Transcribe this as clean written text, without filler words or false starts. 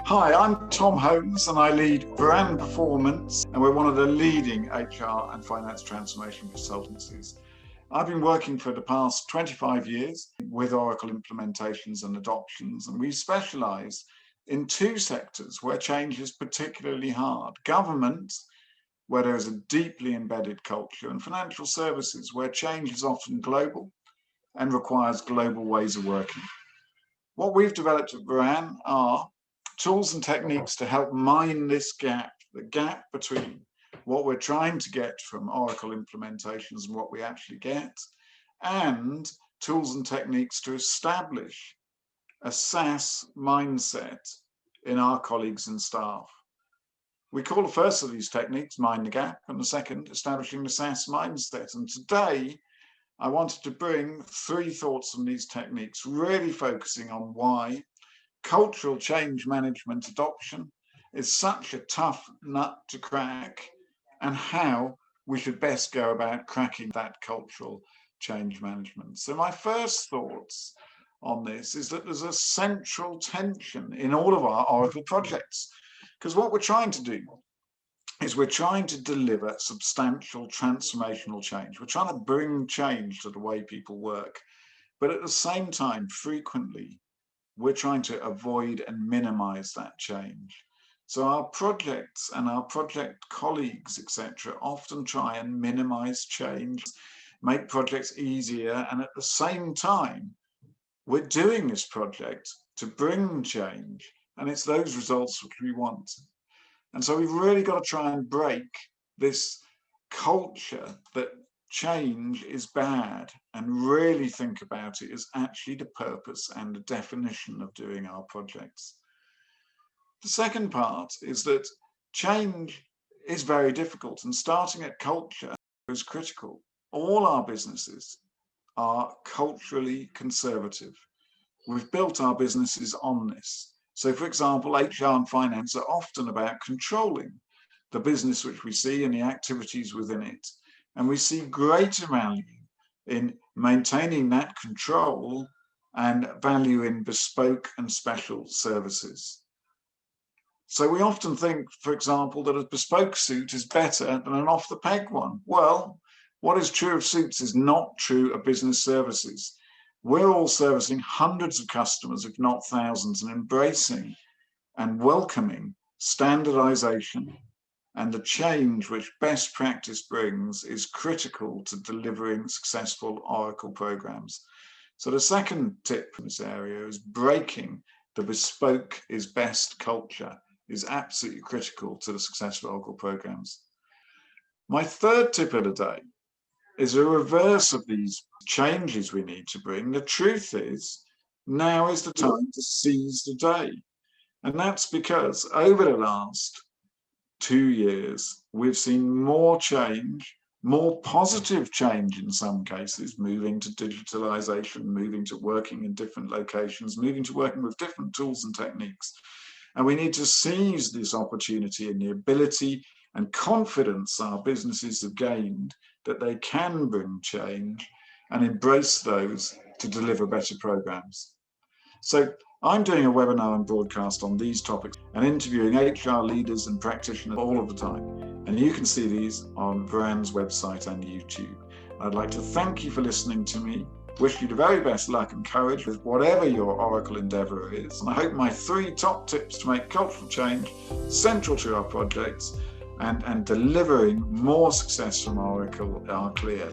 Hi, I'm Tom Holmes and I lead Brand Performance, and we're one of the leading HR and finance transformation consultancies. I've been working for the past 25 years with Oracle implementations and adoptions, and we specialize in two sectors where change is particularly hard: government, where there is a deeply embedded culture, and financial services, where change is often global and requires global ways of working. What we've developed at Buran are tools and techniques to help mine this gap, the gap between what we're trying to get from Oracle implementations and what we actually get, and tools and techniques to establish a SaaS mindset in our colleagues and staff. We call the first of these techniques Mind the Gap, and the second, establishing the SaaS mindset. And today, I wanted to bring three thoughts on these techniques, really focusing on why cultural change management adoption is such a tough nut to crack, and how we should best go about cracking that cultural change management. So my first thoughts on this is that there's a central tension in all of our Oracle projects, because what we're trying to do is we're trying to deliver substantial transformational change. We're trying to bring change to the way people work, but at the same time, frequently, we're trying to avoid and minimize that change. So our projects and our project colleagues, etc., often try and minimize change, make projects easier, and at the same time, we're doing this project to bring change, and it's those results which we want. And so we've really got to try and break this culture that change is bad, and really think about it as actually the purpose and the definition of doing our projects. The second part is that change is very difficult, and starting at culture is critical. All our businesses are culturally conservative. We've built our businesses on this. So, for example, HR and finance are often about controlling the business which we see and the activities within it. And we see greater value in maintaining that control and value in bespoke and special services. So we often think, for example, that a bespoke suit is better than an off-the-peg one. Well, what is true of suits is not true of business services. We're all servicing hundreds of customers, if not thousands, and embracing and welcoming standardization and the change which best practice brings is critical to delivering successful Oracle programs. So the second tip in this area is breaking the bespoke is best culture is absolutely critical to the successful Oracle programs. My third tip of the day is a reverse of these changes we need to bring. The truth is, now is the time to seize the day. And that's because over the last 2 years, we've seen more change, more positive change in some cases, moving to digitalization, moving to working in different locations, moving to working with different tools and techniques. And we need to seize this opportunity and the ability and confidence our businesses have gained that they can bring change and embrace those to deliver better programs. So I'm doing a webinar and broadcast on these topics and interviewing HR leaders and practitioners all of the time. And you can see these on Buran's website and YouTube. I'd like to thank you for listening to me. Wish you the very best luck and courage with whatever your Oracle endeavor is. And I hope my three top tips to make cultural change central to our projects and delivering more success from Oracle are clear.